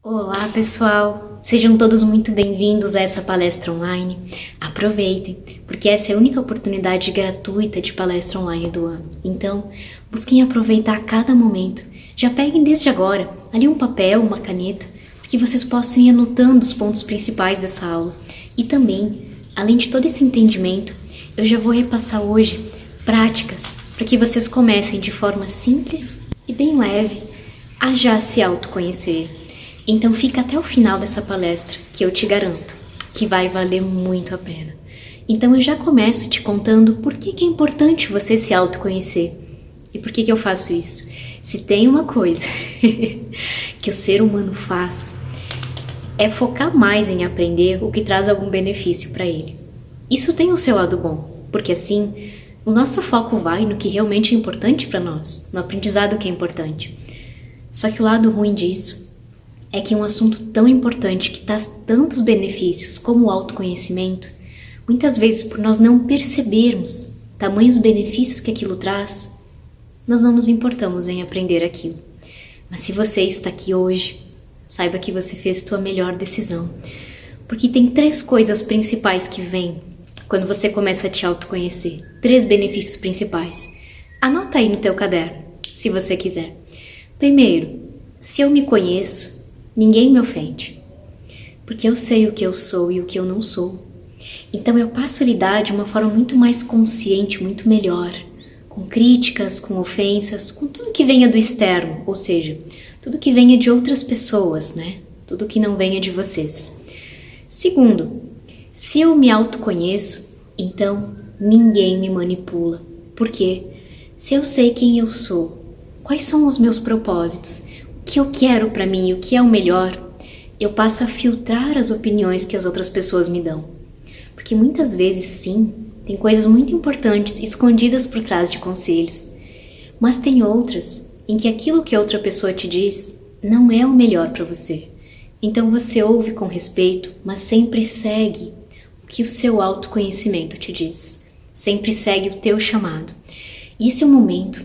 Olá, pessoal! Sejam todos muito bem-vindos a essa palestra online. Aproveitem, porque essa é a única oportunidade gratuita de palestra online do ano. Então, busquem aproveitar cada momento. Já peguem desde agora ali um papel, uma caneta, para que vocês possam ir anotando os pontos principais dessa aula. E também, além de todo esse entendimento, eu já vou repassar hoje práticas para que vocês comecem de forma simples e bem leve a já se autoconhecer. Então fica até o final dessa palestra, que eu te garanto que vai valer muito a pena. Então eu já começo te contando por que é importante você se autoconhecer. E por que eu faço isso? Se tem uma coisa que o ser humano faz, é focar mais em aprender o que traz algum benefício para ele. Isso tem o seu lado bom, porque assim o nosso foco vai no que realmente é importante para nós, no aprendizado que é importante. Só que o lado ruim disso é que um assunto tão importante que traz tantos benefícios como o autoconhecimento, muitas vezes por nós não percebermos tamanhos benefícios que aquilo traz, nós não nos importamos em aprender aquilo. Mas se você está aqui hoje, saiba que você fez sua melhor decisão, porque tem 3 coisas principais que vêm quando você começa a te autoconhecer. 3 benefícios principais. Anota aí no teu caderno, se você quiser. Primeiro, se eu me conheço, ninguém me ofende, porque eu sei o que eu sou e o que eu não sou. Então eu passo a lidar de uma forma muito mais consciente, muito melhor, com críticas, com ofensas, com tudo que venha do externo, ou seja, tudo que venha de outras pessoas, né? Tudo que não venha de vocês. Segundo, se eu me autoconheço, então ninguém me manipula. Por quê? Se eu sei quem eu sou, quais são os meus propósitos, o que eu quero para mim e o que é o melhor, eu passo a filtrar as opiniões que as outras pessoas me dão. Porque muitas vezes, sim, tem coisas muito importantes escondidas por trás de conselhos. Mas tem outras em que aquilo que outra pessoa te diz não é o melhor para você. Então você ouve com respeito, mas sempre segue o que o seu autoconhecimento te diz. Sempre segue o teu chamado. E esse é um momento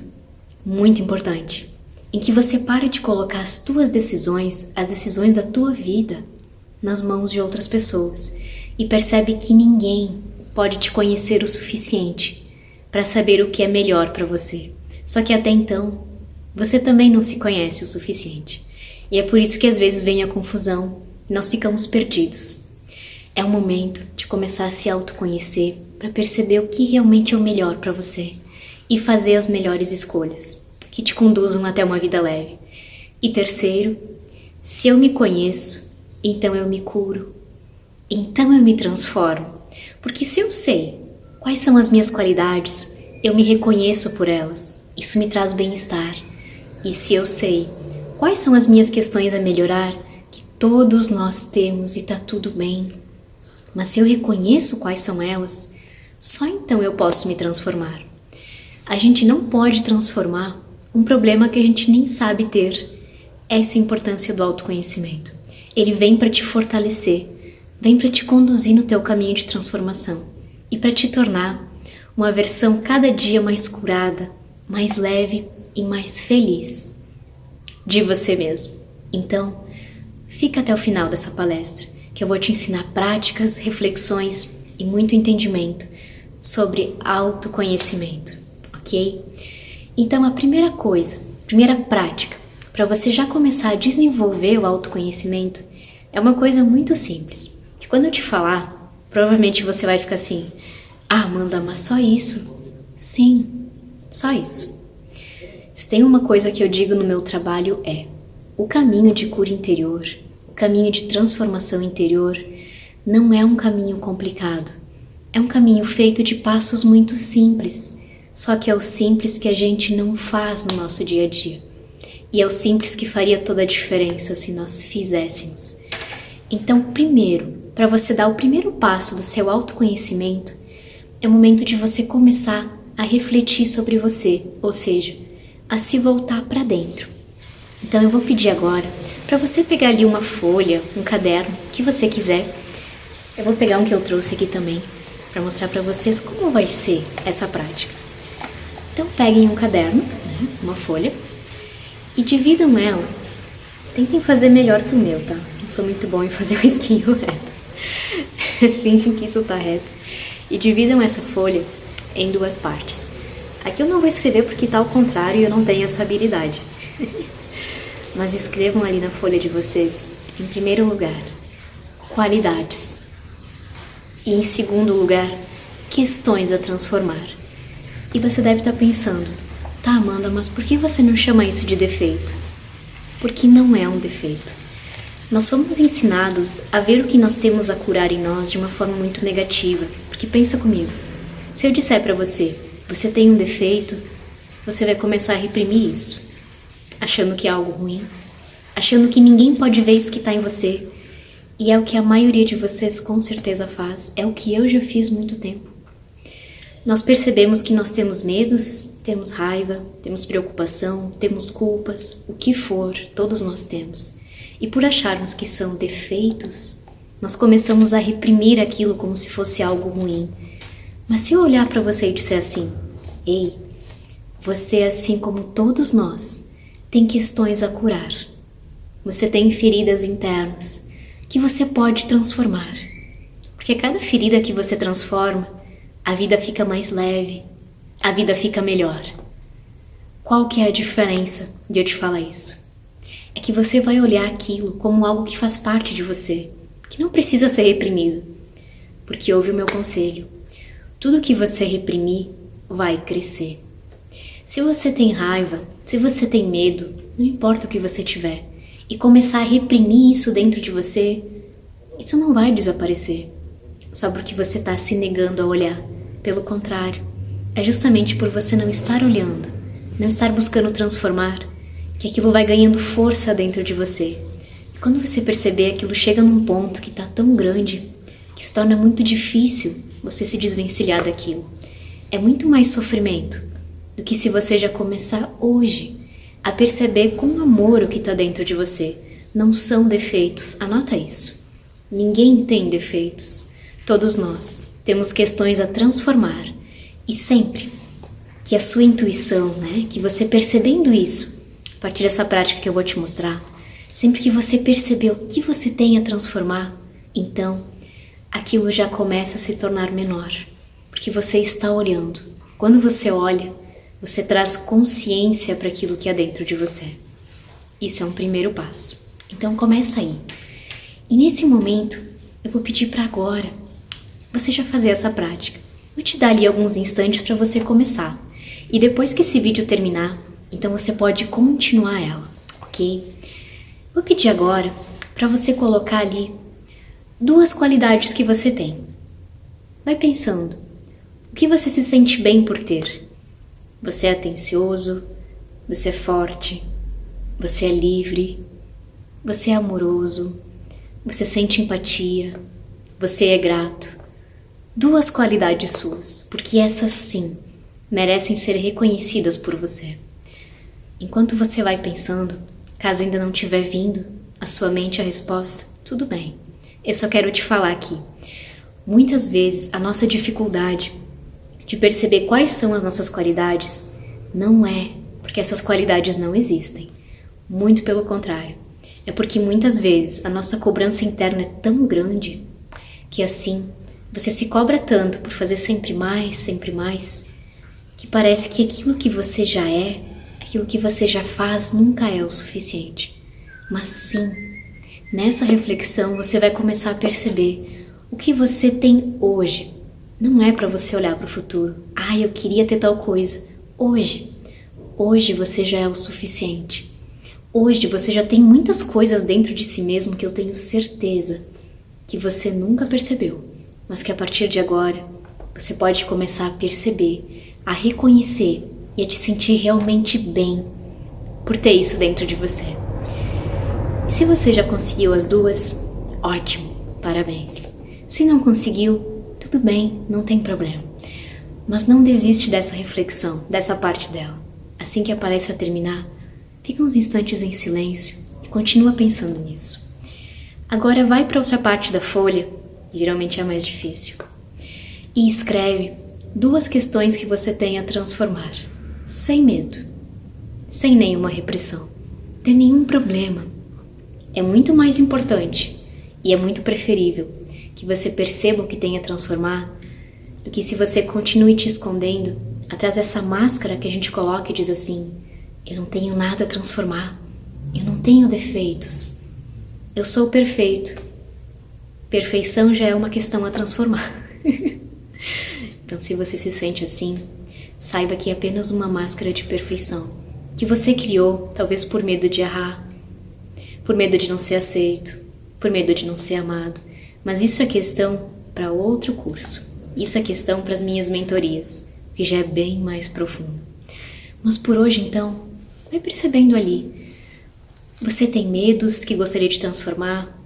muito importante, em que você para de colocar as tuas decisões, as decisões da tua vida, nas mãos de outras pessoas e percebe que ninguém pode te conhecer o suficiente para saber o que é melhor para você. Só que até então, você também não se conhece o suficiente. E é por isso que às vezes vem a confusão e nós ficamos perdidos. É o momento de começar a se autoconhecer para perceber o que realmente é o melhor para você e fazer as melhores escolhas que te conduzam até uma vida leve. E terceiro, se eu me conheço, então eu me curo, então eu me transformo. Porque se eu sei quais são as minhas qualidades, eu me reconheço por elas, isso me traz bem-estar. E se eu sei quais são as minhas questões a melhorar, que todos nós temos e tá tudo bem, mas se eu reconheço quais são elas, só então eu posso me transformar. A gente não pode transformar um problema que a gente nem sabe ter. Essa é a importância do autoconhecimento. Ele vem para te fortalecer, vem para te conduzir no teu caminho de transformação e para te tornar uma versão cada dia mais curada, mais leve e mais feliz de você mesmo. Então, fica até o final dessa palestra, que eu vou te ensinar práticas, reflexões e muito entendimento sobre autoconhecimento, ok? Então a primeira coisa, primeira prática, para você já começar a desenvolver o autoconhecimento, é uma coisa muito simples. Que quando eu te falar, provavelmente você vai ficar assim, ah, Amanda, mas só isso? Sim, só isso. Se tem uma coisa que eu digo no meu trabalho é, o caminho de cura interior, o caminho de transformação interior, não é um caminho complicado. É um caminho feito de passos muito simples. Só que é o simples que a gente não faz no nosso dia a dia. E é o simples que faria toda a diferença se nós fizéssemos. Então, primeiro, para você dar o primeiro passo do seu autoconhecimento, é o momento de você começar a refletir sobre você, ou seja, a se voltar para dentro. Então eu vou pedir agora para você pegar ali uma folha, um caderno, o que você quiser. Eu vou pegar um que eu trouxe aqui também, para mostrar para vocês como vai ser essa prática. Então peguem um caderno, né, uma folha, e dividam ela Tentem fazer melhor que o meu, tá? Não sou muito bom em fazer o risquinho reto. Fingem que isso tá reto. E dividam essa folha em 2 partes. Aqui eu não vou escrever porque tá ao contrário e eu não tenho essa habilidade. Mas escrevam ali na folha de vocês, em primeiro lugar, qualidades. E em segundo lugar, questões a transformar. E você deve estar pensando, tá, Amanda, mas por que você não chama isso de defeito? Porque não é um defeito. Nós somos ensinados a ver o que nós temos a curar em nós de uma forma muito negativa. Porque pensa comigo, se eu disser pra você, você tem um defeito, você vai começar a reprimir isso, achando que é algo ruim, achando que ninguém pode ver isso que está em você. E é o que a maioria de vocês com certeza faz, é o que eu já fiz muito tempo. Nós percebemos que nós temos medos, temos raiva, temos preocupação, temos culpas, o que for, todos nós temos. E por acharmos que são defeitos, nós começamos a reprimir aquilo como se fosse algo ruim. Mas se eu olhar para você e disser assim, ei, você, assim como todos nós, tem questões a curar. Você tem feridas internas que você pode transformar. Porque cada ferida que você transforma, a vida fica mais leve, a vida fica melhor. Qual que é a diferença de eu te falar isso? É que você vai olhar aquilo como algo que faz parte de você, que não precisa ser reprimido. Porque ouve o meu conselho. Tudo que você reprimir vai crescer. Se você tem raiva, se você tem medo, não importa o que você tiver, e começar a reprimir isso dentro de você, isso não vai desaparecer. Só porque você está se negando a olhar. Pelo contrário, é justamente por você não estar olhando, não estar buscando transformar, que aquilo vai ganhando força dentro de você. E quando você perceber, aquilo chega num ponto que está tão grande, que se torna muito difícil você se desvencilhar daquilo. É muito mais sofrimento do que se você já começar hoje a perceber com amor o que está dentro de você. Não são defeitos, anota isso. Ninguém tem defeitos. Todos nós temos questões a transformar. E sempre que a sua intuição, que você percebendo isso, a partir dessa prática que eu vou te mostrar, sempre que você perceber o que você tem a transformar, então aquilo já começa a se tornar menor. Porque você está olhando. Quando você olha, você traz consciência para aquilo que há dentro de você. Isso é um primeiro passo. Então começa aí. E nesse momento, eu vou pedir para agora você já fazer essa prática. Vou te dar ali alguns instantes para você começar. E depois que esse vídeo terminar, então você pode continuar ela, ok? Vou pedir agora para você colocar ali 2 qualidades que você tem. Vai pensando. O que você se sente bem por ter? Você é atencioso, você é forte, você é livre, você é amoroso, você sente empatia, você é grato. 2 qualidades suas, porque essas sim merecem ser reconhecidas por você. Enquanto você vai pensando, caso ainda não tiver vindo à sua mente a resposta, tudo bem. Eu só quero te falar aqui. Muitas vezes a nossa dificuldade de perceber quais são as nossas qualidades não é porque essas qualidades não existem. Muito pelo contrário. É porque muitas vezes a nossa cobrança interna é tão grande que assim você se cobra tanto por fazer sempre mais, que parece que aquilo que você já é, aquilo que você já faz nunca é o suficiente. Mas sim, nessa reflexão você vai começar a perceber o que você tem hoje. Não é para você olhar para o futuro. Eu queria ter tal coisa. Hoje você já é o suficiente. Hoje você já tem muitas coisas dentro de si mesmo que eu tenho certeza que você nunca percebeu. Mas que a partir de agora você pode começar a perceber, a reconhecer e a te sentir realmente bem por ter isso dentro de você. E se você já conseguiu as 2, ótimo, parabéns. Se não conseguiu, tudo bem, não tem problema. Mas não desiste dessa reflexão, dessa parte dela. Assim que a palestra terminar, fica uns instantes em silêncio e continua pensando nisso. Agora vai para outra parte da folha, geralmente é a mais difícil, e escreve 2 questões que você tem a transformar, sem medo, sem nenhuma repressão, sem nenhum problema. É muito mais importante e é muito preferível que você perceba o que tem a transformar do que se você continue te escondendo atrás dessa máscara que a gente coloca e diz assim: eu não tenho nada a transformar, eu não tenho defeitos, eu sou perfeito. Perfeição já é uma questão a transformar. Então, se você se sente assim, saiba que é apenas uma máscara de perfeição que você criou, talvez por medo de errar, por medo de não ser aceito, por medo de não ser amado. Mas isso é questão para outro curso. Isso é questão para as minhas mentorias, que já é bem mais profundo. Mas por hoje, então, vai percebendo ali. Você tem medos que gostaria de transformar?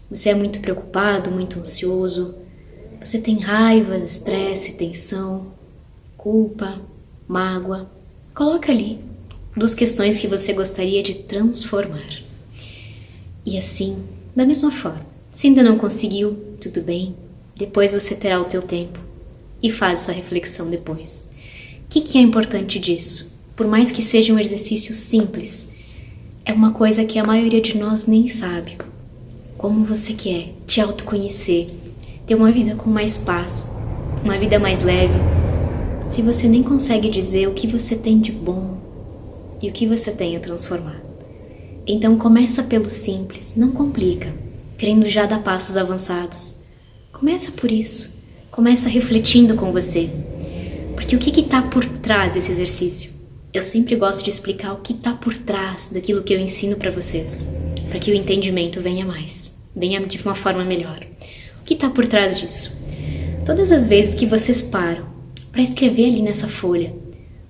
Você é muito preocupado, muito ansioso? Você tem raivas, estresse, tensão, culpa, mágoa? Coloca ali 2 questões que você gostaria de transformar. E assim, da mesma forma, se ainda não conseguiu, tudo bem, depois você terá o teu tempo e faz essa reflexão depois. O que é importante disso? Por mais que seja um exercício simples, é uma coisa que a maioria de nós nem sabe. Como você quer te autoconhecer, ter uma vida com mais paz, uma vida mais leve, se você nem consegue dizer o que você tem de bom e o que você tem a transformar. Então começa pelo simples, não complica, querendo já dar passos avançados. Começa por isso, começa refletindo com você. Porque o que está por trás desse exercício? Eu sempre gosto de explicar o que está por trás daquilo que eu ensino para vocês, para que o entendimento venha mais, venha de uma forma melhor. O que está por trás disso? Todas as vezes que vocês param para escrever ali nessa folha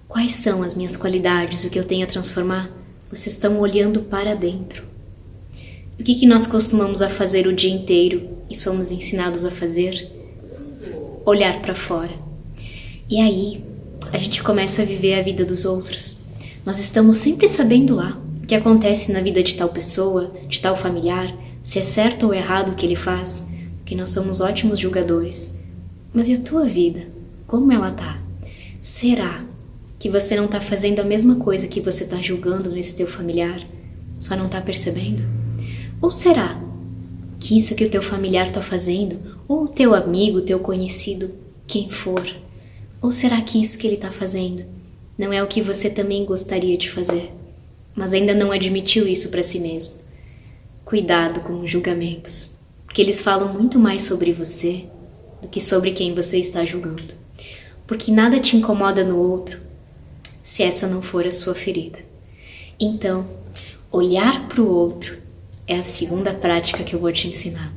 quais são as minhas qualidades, o que eu tenho a transformar, vocês estão olhando para dentro. O que nós costumamos a fazer o dia inteiro e somos ensinados a fazer? Olhar para fora. E aí, a gente começa a viver a vida dos outros. Nós estamos sempre sabendo lá o que acontece na vida de tal pessoa, de tal familiar, se é certo ou errado o que ele faz, porque nós somos ótimos julgadores. Mas e a tua vida? Como ela tá? Será que você não está fazendo a mesma coisa que você está julgando nesse teu familiar, só não está percebendo? Ou será que isso que o teu familiar está fazendo, ou o teu amigo, o teu conhecido, quem for, ou será que isso que ele está fazendo não é o que você também gostaria de fazer, mas ainda não admitiu isso para si mesmo? Cuidado com os julgamentos, porque eles falam muito mais sobre você do que sobre quem você está julgando, porque nada te incomoda no outro se essa não for a sua ferida. Então, olhar para o outro é a segunda prática que eu vou te ensinar.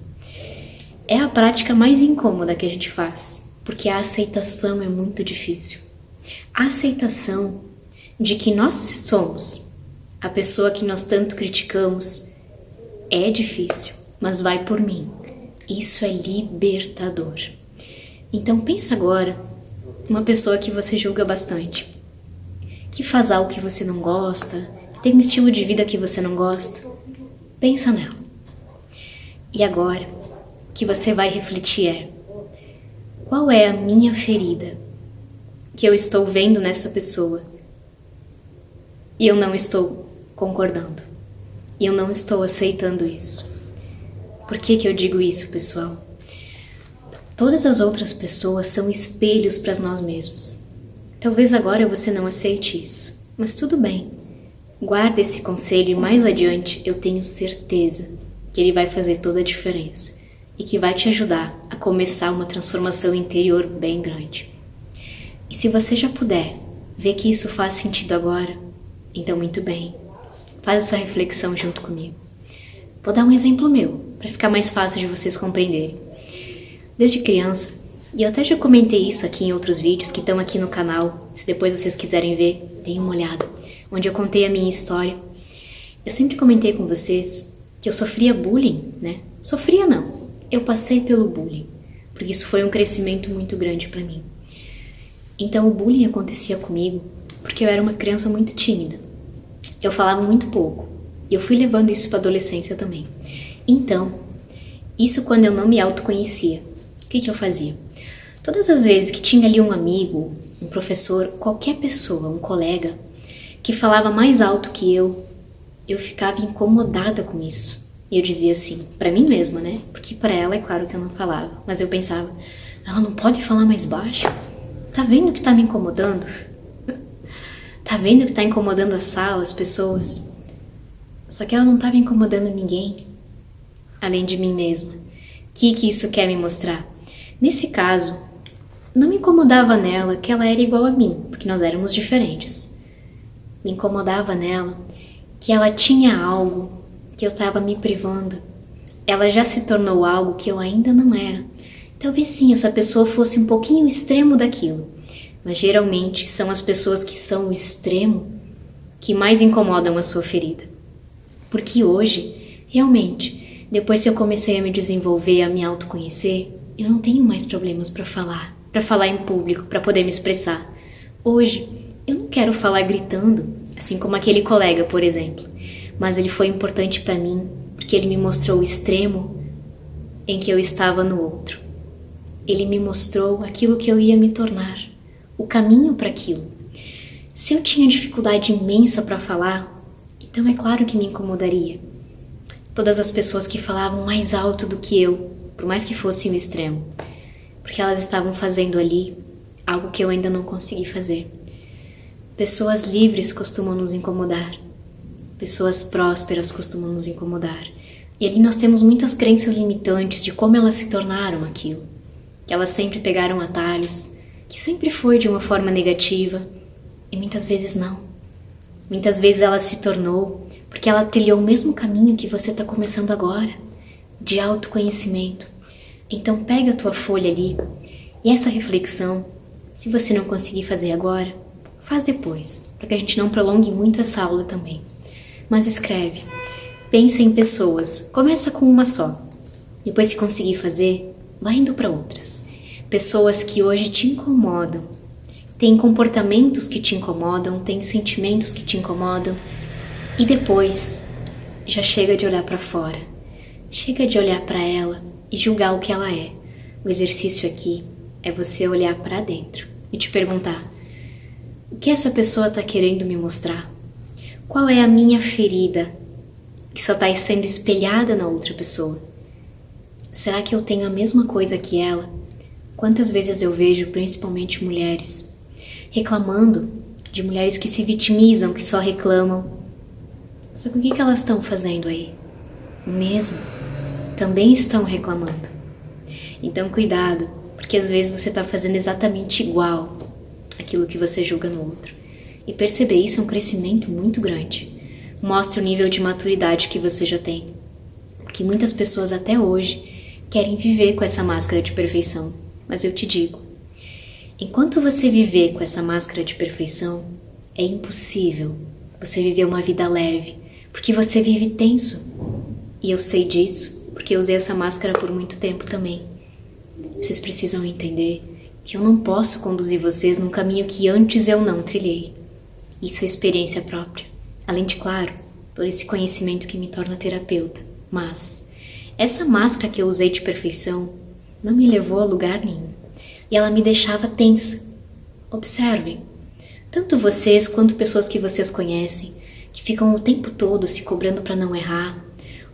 É a prática mais incômoda que a gente faz, porque a aceitação é muito difícil. A aceitação de que nós somos a pessoa que nós tanto criticamos é difícil, mas vai por mim. Isso é libertador. Então pensa agora uma pessoa que você julga bastante, que faz algo que você não gosta, que tem um estilo de vida que você não gosta. Pensa nela. E agora, o que você vai refletir é: qual é a minha ferida que eu estou vendo nessa pessoa e eu não estou concordando, e eu não estou aceitando isso? Por que eu digo isso, pessoal? Todas as outras pessoas são espelhos para nós mesmos. Talvez agora você não aceite isso, mas tudo bem. Guarda esse conselho e mais adiante eu tenho certeza que ele vai fazer toda a diferença e que vai te ajudar a começar uma transformação interior bem grande. E se você já puder ver que isso faz sentido agora, então muito bem, faz essa reflexão junto comigo. Vou dar um exemplo meu, para ficar mais fácil de vocês compreenderem. Desde criança, e eu até já comentei isso aqui em outros vídeos que estão aqui no canal, se depois vocês quiserem ver, deem uma olhada, onde eu contei a minha história. Eu sempre comentei com vocês que eu sofria bullying, né? Sofria não, eu passei pelo bullying, porque isso foi um crescimento muito grande para mim. Então o bullying acontecia comigo porque eu era uma criança muito tímida. Eu falava muito pouco, e eu fui levando isso para a adolescência também. Então, isso quando eu não me autoconhecia, o que eu fazia? Todas as vezes que tinha ali um amigo, um professor, qualquer pessoa, um colega, que falava mais alto que eu ficava incomodada com isso. E eu dizia assim, pra mim mesma, né? Porque pra ela é claro que eu não falava. Mas eu pensava, ela não pode falar mais baixo? Tá vendo que tá me incomodando? Tá vendo que tá incomodando a sala, as pessoas? Só que ela não tava incomodando ninguém, além de mim mesma. O que isso quer me mostrar? Nesse caso, não me incomodava nela que ela era igual a mim, porque nós éramos diferentes. Me incomodava nela que ela tinha algo que eu estava me privando. Ela já se tornou algo que eu ainda não era. Talvez sim, essa pessoa fosse um pouquinho o extremo daquilo. Mas geralmente são as pessoas que são o extremo que mais incomodam a sua ferida. Porque hoje, realmente, depois que eu comecei a me desenvolver, a me autoconhecer, eu não tenho mais problemas para falar em público, para poder me expressar. Hoje, eu não quero falar gritando, assim como aquele colega, por exemplo, mas ele foi importante para mim porque ele me mostrou o extremo em que eu estava no outro. Ele me mostrou aquilo que eu ia me tornar, o caminho para aquilo. Se eu tinha dificuldade imensa para falar, então é claro que me incomodaria. Todas as pessoas que falavam mais alto do que eu, por mais que fosse o extremo, porque elas estavam fazendo ali algo que eu ainda não consegui fazer. Pessoas livres costumam nos incomodar. Pessoas prósperas costumam nos incomodar. E ali nós temos muitas crenças limitantes de como elas se tornaram aquilo. Que elas sempre pegaram atalhos, que sempre foi de uma forma negativa, e muitas vezes não. Muitas vezes ela se tornou porque ela trilhou o mesmo caminho que você está começando agora, de autoconhecimento. Então pega a tua folha ali, e essa reflexão, se você não conseguir fazer agora, faz depois, para que a gente não prolongue muito essa aula também. Mas escreve, pensa em pessoas, começa com uma só. Depois que conseguir fazer, vai indo para outras. Pessoas que hoje te incomodam, têm comportamentos que te incomodam, têm sentimentos que te incomodam. E depois, já chega de olhar para fora. Chega de olhar para ela e julgar o que ela é. O exercício aqui é você olhar para dentro e te perguntar: o que essa pessoa está querendo me mostrar? Qual é a minha ferida que só está sendo espelhada na outra pessoa? Será que eu tenho a mesma coisa que ela? Quantas vezes eu vejo, principalmente mulheres, reclamando de mulheres que se vitimizam, que só reclamam. Só que o que elas estão fazendo aí? O mesmo. Também estão reclamando. Então cuidado, porque às vezes você está fazendo exatamente igual aquilo que você julga no outro. E perceber isso é um crescimento muito grande. Mostra o nível de maturidade que você já tem. Porque muitas pessoas até hoje querem viver com essa máscara de perfeição. Mas eu te digo, enquanto você viver com essa máscara de perfeição, é impossível você viver uma vida leve, porque você vive tenso. E eu sei disso, porque eu usei essa máscara por muito tempo também. Vocês precisam entender que eu não posso conduzir vocês num caminho que antes eu não trilhei. Isso é experiência própria. Além de, claro, todo esse conhecimento que me torna terapeuta. Mas essa máscara que eu usei de perfeição não me levou a lugar nenhum. E ela me deixava tensa. Observem, tanto vocês quanto pessoas que vocês conhecem, que ficam o tempo todo se cobrando para não errar,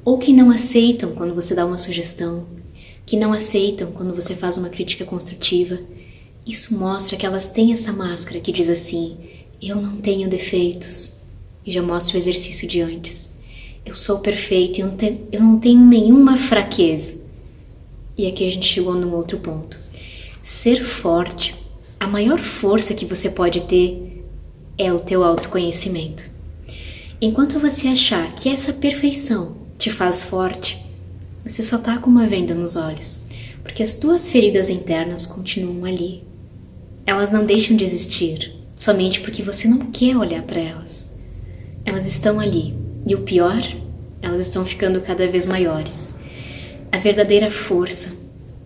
ou que não aceitam quando você dá uma sugestão, que não aceitam quando você faz uma crítica construtiva. Isso mostra que elas têm essa máscara que diz assim: eu não tenho defeitos. E já mostra o exercício de antes. Eu sou perfeito e eu não tenho nenhuma fraqueza. E aqui a gente chegou num outro ponto. Ser forte, a maior força que você pode ter é o teu autoconhecimento. Enquanto você achar que essa perfeição te faz forte, você só tá com uma venda nos olhos, porque as tuas feridas internas continuam ali. Elas não deixam de existir, somente porque você não quer olhar para elas. Elas estão ali, e o pior, elas estão ficando cada vez maiores. A verdadeira força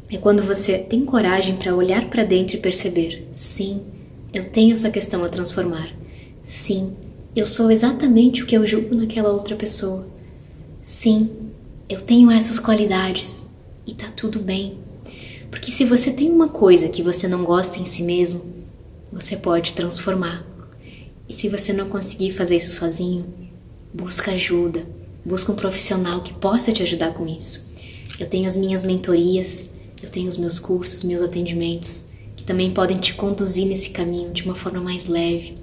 é quando você tem coragem para olhar para dentro e perceber: sim, eu tenho essa questão a transformar. Sim, eu sou exatamente o que eu julgo naquela outra pessoa. Sim, eu tenho essas qualidades e tá tudo bem. Porque se você tem uma coisa que você não gosta em si mesmo, você pode transformar. E se você não conseguir fazer isso sozinho, busca ajuda, Busca um profissional que possa te ajudar com isso. Eu tenho as minhas mentorias, eu tenho os meus cursos, meus atendimentos, que também podem te conduzir nesse caminho de uma forma mais leve.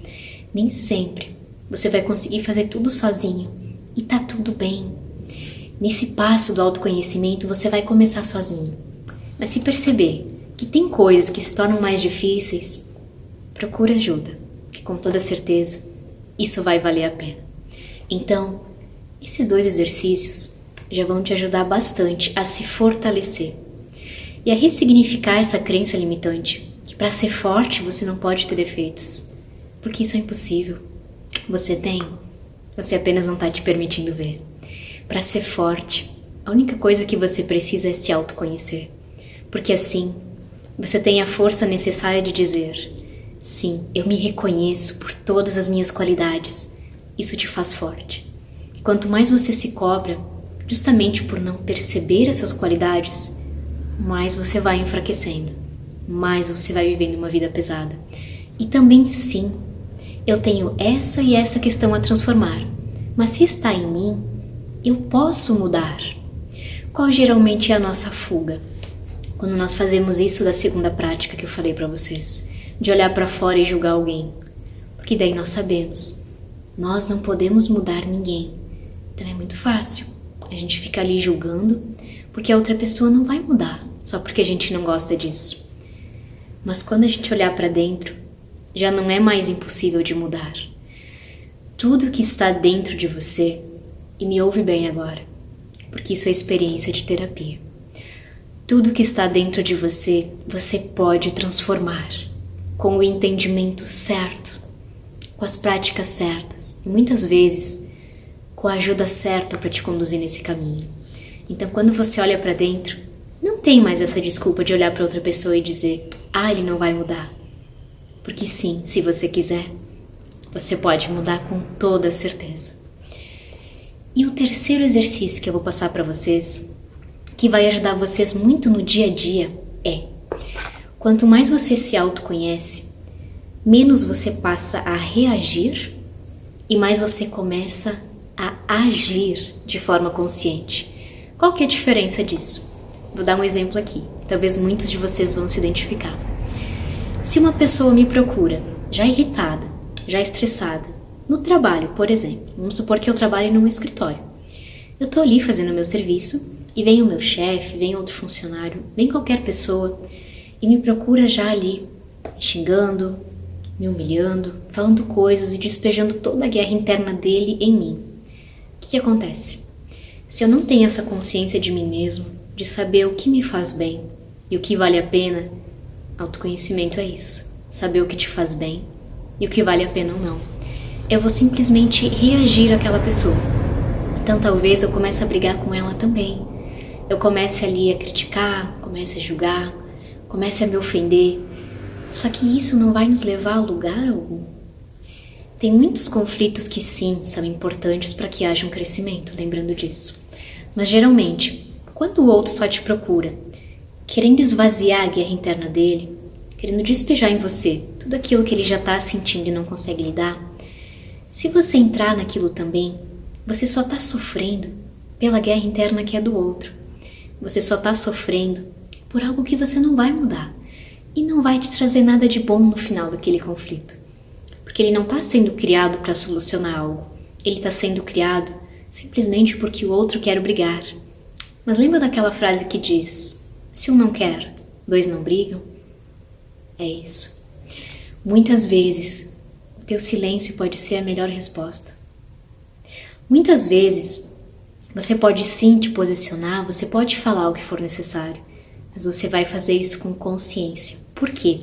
Nem sempre você vai conseguir fazer tudo sozinho e tá tudo bem. Nesse passo do autoconhecimento você vai começar sozinho. Mas se perceber que tem coisas que se tornam mais difíceis, procura ajuda, que com toda certeza isso vai valer a pena. Então, esses 2 exercícios já vão te ajudar bastante a se fortalecer e a ressignificar essa crença limitante, que para ser forte você não pode ter defeitos, porque isso é impossível. Você tem, você apenas não está te permitindo ver. Para ser forte, a única coisa que você precisa é se autoconhecer, porque assim você tem a força necessária de dizer: sim, eu me reconheço por todas as minhas qualidades. Isso te faz forte. E quanto mais você se cobra, justamente por não perceber essas qualidades, mais você vai enfraquecendo, mais você vai vivendo uma vida pesada. E também sim, eu tenho essa e essa questão a transformar, mas se está em mim, eu posso mudar. Qual geralmente é a nossa fuga? Quando nós fazemos isso da segunda prática que eu falei para vocês, de olhar para fora e julgar alguém. Porque daí nós sabemos, nós não podemos mudar ninguém. Então é muito fácil. A gente fica ali julgando, porque a outra pessoa não vai mudar, só porque a gente não gosta disso. Mas quando a gente olhar para dentro, já não é mais impossível de mudar. Tudo que está dentro de você, e me ouve bem agora, porque isso é experiência de terapia. Tudo que está dentro de você, você pode transformar com o entendimento certo, com as práticas certas e muitas vezes com a ajuda certa para te conduzir nesse caminho. Então, quando você olha para dentro, não tem mais essa desculpa de olhar para outra pessoa e dizer: ah, ele não vai mudar. Porque sim, se você quiser, você pode mudar com toda certeza. E o terceiro exercício que eu vou passar para vocês, que vai ajudar vocês muito no dia a dia, é: quanto mais você se autoconhece, menos você passa a reagir e mais você começa a agir de forma consciente. Qual que é a diferença disso? Vou dar um exemplo aqui, talvez muitos de vocês vão se identificar. Se uma pessoa me procura, já irritada, já estressada, no trabalho, por exemplo, vamos supor que eu trabalho num escritório. Eu tô ali fazendo o meu serviço e vem o meu chefe, vem outro funcionário, vem qualquer pessoa e me procura já ali, xingando, me humilhando, falando coisas e despejando toda a guerra interna dele em mim. O que acontece? Se eu não tenho essa consciência de mim mesmo, de saber o que me faz bem e o que vale a pena, autoconhecimento é isso, saber o que te faz bem e o que vale a pena ou não. Eu vou simplesmente reagir àquela pessoa. Então talvez eu comece a brigar com ela também. Eu comece ali a criticar, comece a julgar, comece a me ofender. Só que isso não vai nos levar a lugar algum. Tem muitos conflitos que sim, são importantes para que haja um crescimento, lembrando disso. Mas geralmente, quando o outro só te procura, querendo esvaziar a guerra interna dele, querendo despejar em você tudo aquilo que ele já está sentindo e não consegue lidar, se você entrar naquilo também, você só está sofrendo pela guerra interna que é do outro. Você só está sofrendo por algo que você não vai mudar e não vai te trazer nada de bom no final daquele conflito. Porque ele não está sendo criado para solucionar algo. Ele está sendo criado simplesmente porque o outro quer brigar. Mas lembra daquela frase que diz: se um não quer, dois não brigam? É isso. Muitas vezes, o teu silêncio pode ser a melhor resposta. Muitas vezes, você pode sim te posicionar, você pode falar o que for necessário, mas você vai fazer isso com consciência. Por quê?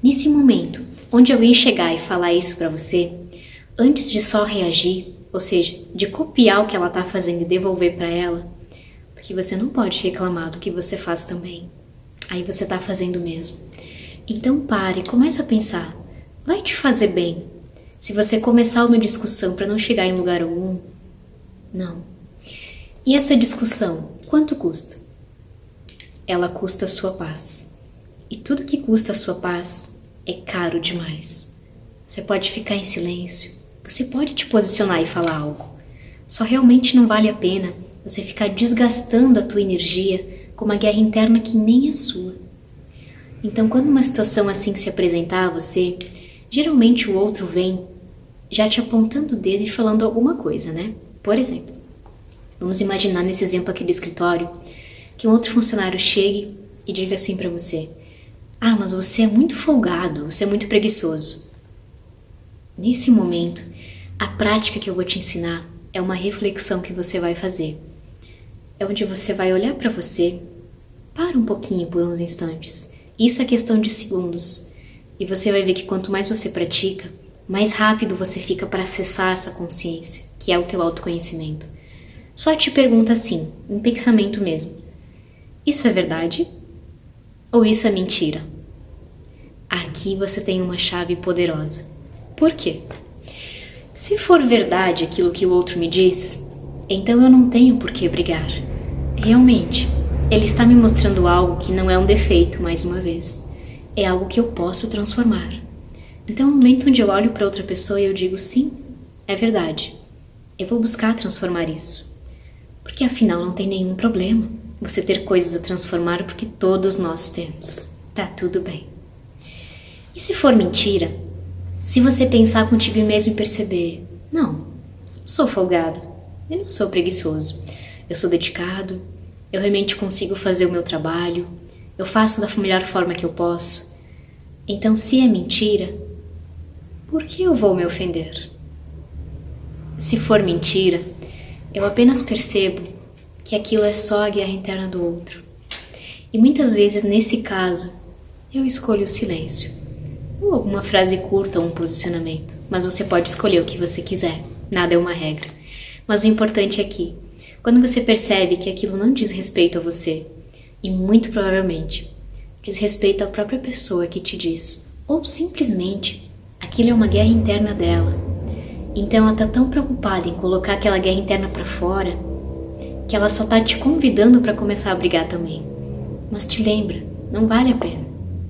Nesse momento, onde alguém chegar e falar isso para você, antes de só reagir, ou seja, de copiar o que ela está fazendo e devolver para ela, porque você não pode reclamar do que você faz também. Aí você está fazendo mesmo. Então pare, comece a pensar, vai te fazer bem se você começar uma discussão para não chegar em lugar algum? Não. E essa discussão, quanto custa? Ela custa a sua paz. E tudo que custa a sua paz é caro demais. Você pode ficar em silêncio, você pode te posicionar e falar algo, Só realmente não vale a pena você ficar desgastando a tua energia com uma guerra interna que nem é sua. Então, quando uma situação assim se apresentar a você, geralmente o outro vem já te apontando o dedo e falando alguma coisa, né? Por exemplo, vamos imaginar nesse exemplo aqui do escritório, que um outro funcionário chegue e diga assim pra você: ah, mas você é muito folgado, você é muito preguiçoso. Nesse momento, a prática que eu vou te ensinar é uma reflexão que você vai fazer. É onde você vai olhar pra você, para um pouquinho por uns instantes. Isso é questão de segundos. E você vai ver que quanto mais você pratica, mais rápido você fica para acessar essa consciência, que é o teu autoconhecimento. Só te pergunta assim, em pensamento mesmo: isso é verdade? Ou isso é mentira? Aqui você tem uma chave poderosa. Por quê? Se for verdade aquilo que o outro me diz, então eu não tenho por que brigar. Realmente, ele está me mostrando algo que não é um defeito, mais uma vez. É algo que eu posso transformar. Então, no momento onde eu olho para outra pessoa e eu digo: sim, é verdade. Eu vou buscar transformar isso. Porque afinal não tem nenhum problema você ter coisas a transformar, porque todos nós temos. Tá tudo bem. E se for mentira, se você pensar contigo mesmo e perceber: não, sou folgado, eu não sou preguiçoso, eu sou dedicado, eu realmente consigo fazer o meu trabalho, eu faço da melhor forma que eu posso. Então, se é mentira, por que eu vou me ofender? Se for mentira, eu apenas percebo que aquilo é só a guerra interna do outro. E muitas vezes, nesse caso, eu escolho o silêncio. Ou alguma frase curta ou um posicionamento. Mas você pode escolher o que você quiser. Nada é uma regra. Mas o importante é que, quando você percebe que aquilo não diz respeito a você, e muito provavelmente diz respeito à própria pessoa que te diz, ou simplesmente aquilo é uma guerra interna dela, então ela tá tão preocupada em colocar aquela guerra interna para fora que ela só tá te convidando para começar a brigar também. Mas te lembra, não vale a pena.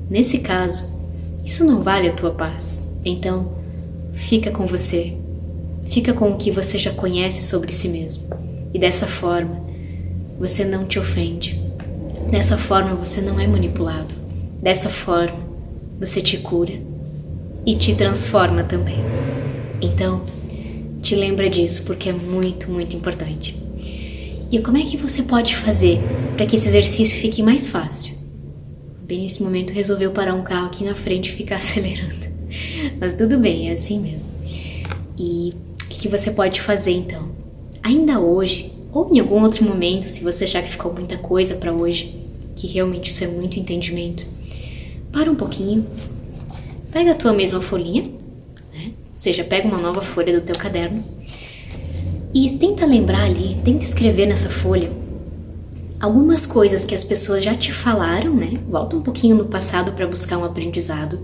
Nesse caso, isso não vale a tua paz. Então, fica com você. Fica com o que você já conhece sobre si mesmo. E dessa forma, você não te ofende. Dessa forma, você não é manipulado. Dessa forma, você te cura e te transforma também. Então, te lembra disso, porque é muito, muito importante. E como é que você pode fazer para que esse exercício fique mais fácil? Bem nesse momento resolveu parar um carro aqui na frente e ficar acelerando. Mas tudo bem, é assim mesmo. E o que você pode fazer então? Ainda hoje, ou em algum outro momento, se você achar que ficou muita coisa para hoje, que realmente isso é muito entendimento, para um pouquinho, pega a tua mesma folhinha, né? Ou seja, pega uma nova folha do teu caderno e tenta lembrar ali, tenta escrever nessa folha algumas coisas que as pessoas já te falaram, né? Volta um pouquinho no passado para buscar um aprendizado,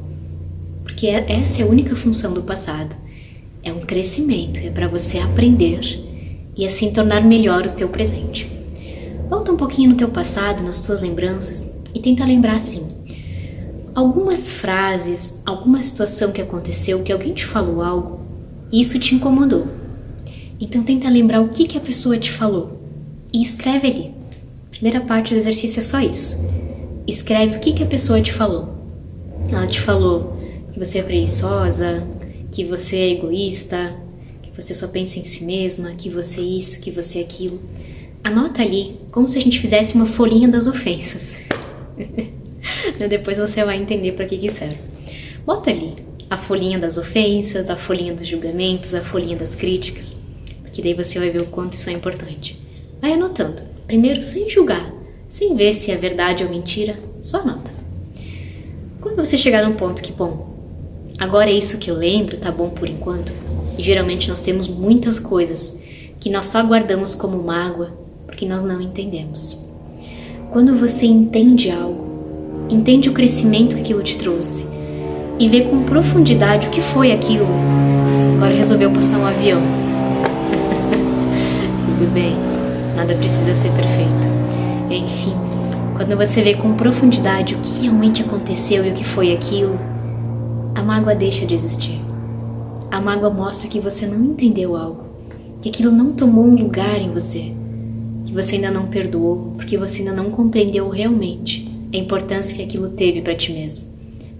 porque essa é a única função do passado. É um crescimento, é para você aprender e assim tornar melhor o teu presente. Volta um pouquinho no teu passado, nas tuas lembranças, e tenta lembrar assim, algumas frases, alguma situação que aconteceu, que alguém te falou algo, e isso te incomodou. Então tenta lembrar o que a pessoa te falou e escreve ali. A primeira parte do exercício é só isso. Escreve o que a pessoa te falou. Ela te falou que você é preguiçosa, que você é egoísta, que você só pensa em si mesma, que você é isso, que você é aquilo. Anota ali, como se a gente fizesse uma folhinha das ofensas. Depois você vai entender para que serve. Bota ali a folhinha das ofensas, a folhinha dos julgamentos, a folhinha das críticas, porque daí você vai ver o quanto isso é importante. Vai anotando, primeiro sem julgar, sem ver se é verdade ou mentira, só anota. Quando você chegar num ponto que, bom, agora é isso que eu lembro, tá bom por enquanto, e geralmente nós temos muitas coisas que nós só guardamos como mágoa porque nós não entendemos. Quando você entende algo, entende o crescimento que aquilo te trouxe e vê com profundidade o que foi aquilo, agora resolveu passar um avião. Tudo bem, nada precisa ser perfeito. Enfim, quando você vê com profundidade o que realmente aconteceu e o que foi aquilo, a mágoa deixa de existir. A mágoa mostra que você não entendeu algo que aquilo não tomou um lugar em você, que você ainda não perdoou, porque você ainda não compreendeu realmente a importância que aquilo teve para ti mesmo.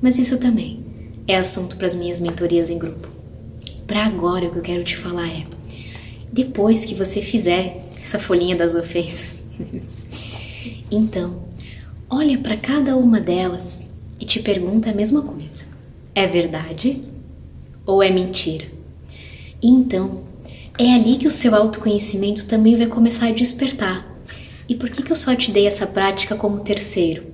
Mas isso também é assunto para as minhas mentorias em grupo. Para agora, o que eu quero te falar é, depois que você fizer essa folhinha das ofensas, então, olha para cada uma delas e te pergunta a mesma coisa. É verdade ou é mentira? E então, é ali que o seu autoconhecimento também vai começar a despertar. E por que eu só te dei essa prática como terceiro?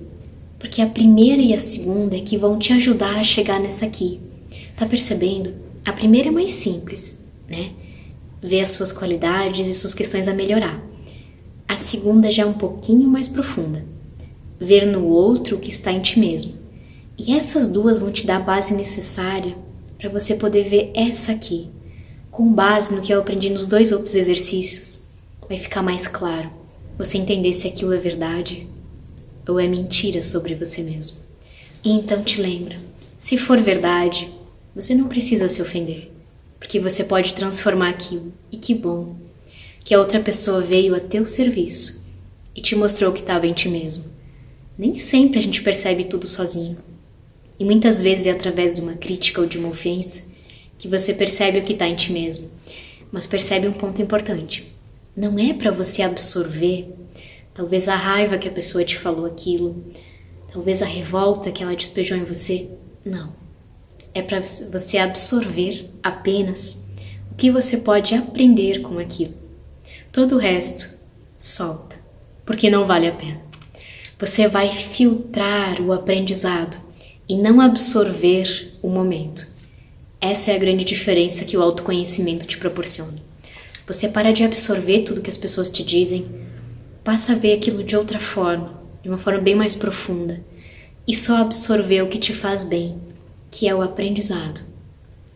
Porque a primeira e a segunda é que vão te ajudar a chegar nessa aqui. Tá percebendo? A primeira é mais simples, né? Ver as suas qualidades e suas questões a melhorar. A segunda já é um pouquinho mais profunda. Ver no outro o que está em ti mesmo. E essas duas vão te dar a base necessária para você poder ver essa aqui. Com base no que eu aprendi nos 2 outros exercícios, vai ficar mais claro. Você entender se aquilo é verdade ou é mentira sobre você mesmo. E então te lembra, se for verdade, você não precisa se ofender, porque você pode transformar aquilo. E que bom que a outra pessoa veio a teu serviço e te mostrou o que estava em ti mesmo. Nem sempre a gente percebe tudo sozinho. E muitas vezes é através de uma crítica ou de uma ofensa que você percebe o que está em ti mesmo. Mas percebe um ponto importante. Não é para você absorver, talvez a raiva que a pessoa te falou aquilo, talvez a revolta que ela despejou em você. Não. É para você absorver apenas o que você pode aprender com aquilo. Todo o resto, solta, porque não vale a pena. Você vai filtrar o aprendizado e não absorver o momento. Essa é a grande diferença que o autoconhecimento te proporciona. Você para de absorver tudo que as pessoas te dizem, passa a ver aquilo de outra forma, de uma forma bem mais profunda, e só absorver o que te faz bem, que é o aprendizado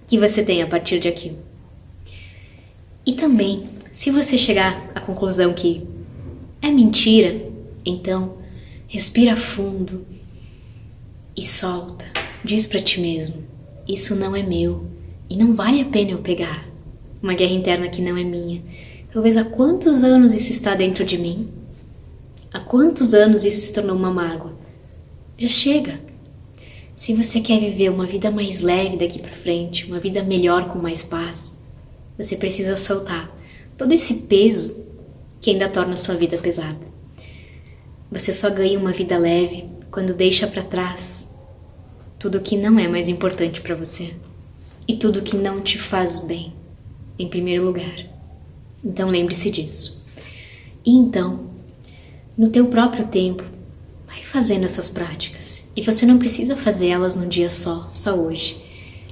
que você tem a partir de aquilo. E também, se você chegar à conclusão que é mentira, então respira fundo e solta, diz para ti mesmo, isso não é meu e não vale a pena eu pegar. Uma guerra interna que não é minha. Talvez há quantos anos isso está dentro de mim? Há quantos anos isso se tornou uma mágoa? Já chega. Se você quer viver uma vida mais leve daqui para frente, uma vida melhor com mais paz, você precisa soltar todo esse peso que ainda torna a sua vida pesada. Você só ganha uma vida leve quando deixa para trás tudo que não é mais importante para você e tudo que não te faz bem, em primeiro lugar. Então lembre-se disso. E então, no teu próprio tempo, vai fazendo essas práticas. E você não precisa fazer elas num dia só hoje.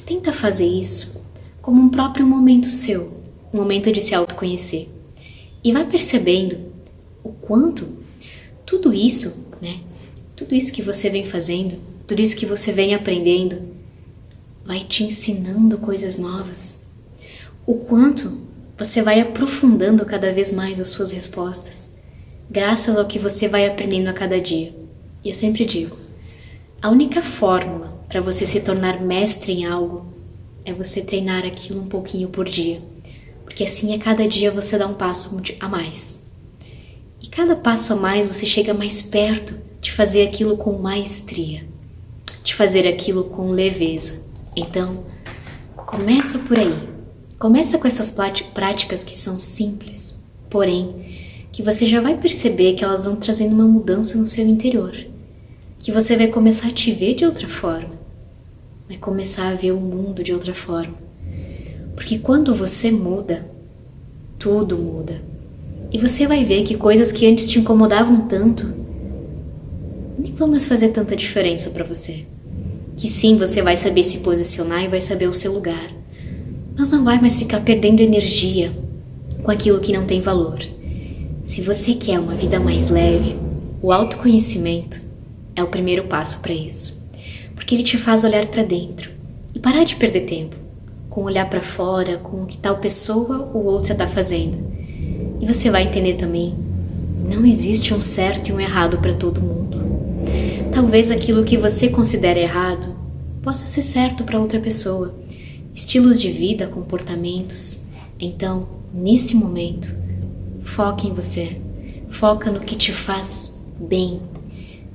Tenta fazer isso como um próprio momento seu, um momento de se autoconhecer. E vai percebendo o quanto tudo isso, né? Tudo isso que você vem fazendo, tudo isso que você vem aprendendo, vai te ensinando coisas novas. O quanto você vai aprofundando cada vez mais as suas respostas, graças ao que você vai aprendendo a cada dia. E eu sempre digo, a única fórmula para você se tornar mestre em algo é você treinar aquilo um pouquinho por dia. Porque assim a cada dia você dá um passo a mais. E cada passo a mais você chega mais perto de fazer aquilo com maestria, de fazer aquilo com leveza. Então, começa por aí. Começa com essas práticas que são simples, porém, que você já vai perceber que elas vão trazendo uma mudança no seu interior. Que você vai começar a te ver de outra forma. Vai começar a ver o mundo de outra forma. Porque quando você muda, tudo muda. E você vai ver que coisas que antes te incomodavam tanto nem vão mais fazer tanta diferença para você. Que sim, você vai saber se posicionar e vai saber o seu lugar. Mas não vai mais ficar perdendo energia com aquilo que não tem valor. Se você quer uma vida mais leve, o autoconhecimento é o primeiro passo para isso. Porque ele te faz olhar para dentro e parar de perder tempo com olhar para fora, com o que tal pessoa ou outra está fazendo. E você vai entender também, não existe um certo e um errado para todo mundo. Talvez aquilo que você considera errado possa ser certo para outra pessoa. Estilos de vida, comportamentos. Então, nesse momento, foca em você. Foca no que te faz bem.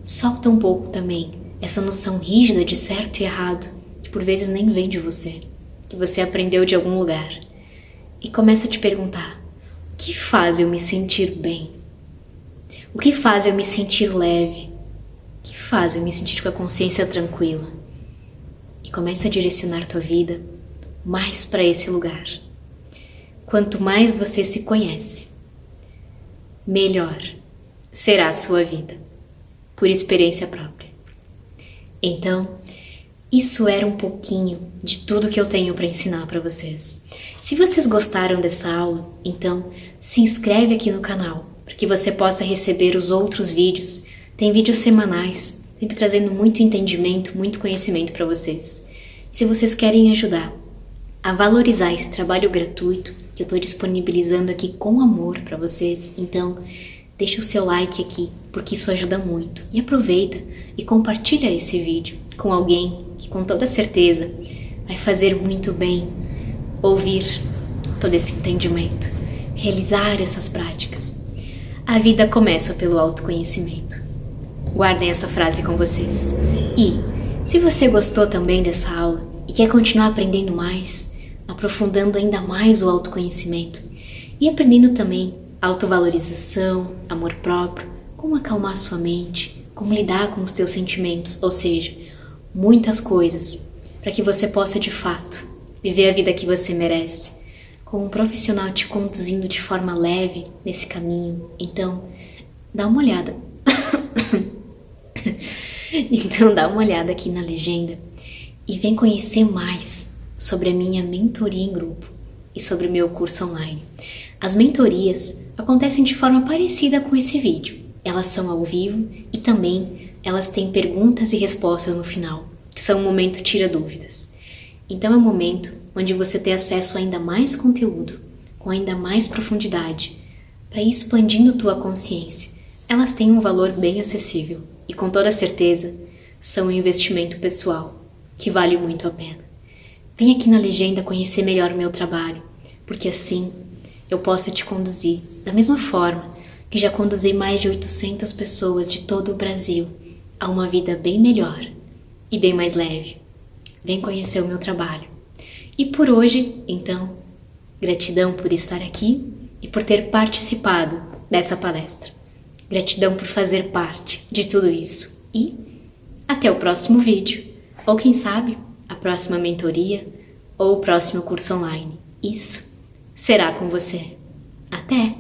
Solta um pouco também essa noção rígida de certo e errado, que por vezes nem vem de você, que você aprendeu de algum lugar. E começa a te perguntar: o que faz eu me sentir bem? O que faz eu me sentir leve? O que faz eu me sentir com a consciência tranquila? E começa a direcionar tua vida mais para esse lugar. Quanto mais você se conhece, melhor será a sua vida, por experiência própria. Então, isso era um pouquinho de tudo que eu tenho para ensinar para vocês. Se vocês gostaram dessa aula, então se inscreve aqui no canal, para que você possa receber os outros vídeos. Tem vídeos semanais, sempre trazendo muito entendimento, muito conhecimento para vocês. Se vocês querem ajudar a valorizar esse trabalho gratuito que eu estou disponibilizando aqui com amor para vocês, então deixa o seu like aqui, porque isso ajuda muito. E aproveita e compartilha esse vídeo com alguém que com toda certeza vai fazer muito bem ouvir todo esse entendimento, realizar essas práticas. A vida começa pelo autoconhecimento. Guardem essa frase com vocês. E, se você gostou também dessa aula e quer continuar aprendendo mais, aprofundando ainda mais o autoconhecimento e aprendendo também autovalorização, amor próprio, como acalmar sua mente, como lidar com os teus sentimentos, ou seja, muitas coisas para que você possa de fato viver a vida que você merece, com um profissional te conduzindo de forma leve nesse caminho. Então, dá uma olhada. Então, dá uma olhada aqui na legenda e vem conhecer mais sobre a minha mentoria em grupo e sobre o meu curso online. As mentorias acontecem de forma parecida com esse vídeo. Elas são ao vivo e também elas têm perguntas e respostas no final, que são um momento tira dúvidas. Então é um momento onde você tem acesso a ainda mais conteúdo, com ainda mais profundidade, para ir expandindo tua consciência. Elas têm um valor bem acessível e com toda certeza são um investimento pessoal que vale muito a pena. Vem aqui na legenda conhecer melhor o meu trabalho, porque assim eu posso te conduzir da mesma forma que já conduzi mais de 800 pessoas de todo o Brasil a uma vida bem melhor e bem mais leve. Vem conhecer o meu trabalho. E por hoje, então, gratidão por estar aqui e por ter participado dessa palestra. Gratidão por fazer parte de tudo isso. E até o próximo vídeo. Ou quem sabe, a próxima mentoria ou o próximo curso online. Isso será com você. Até!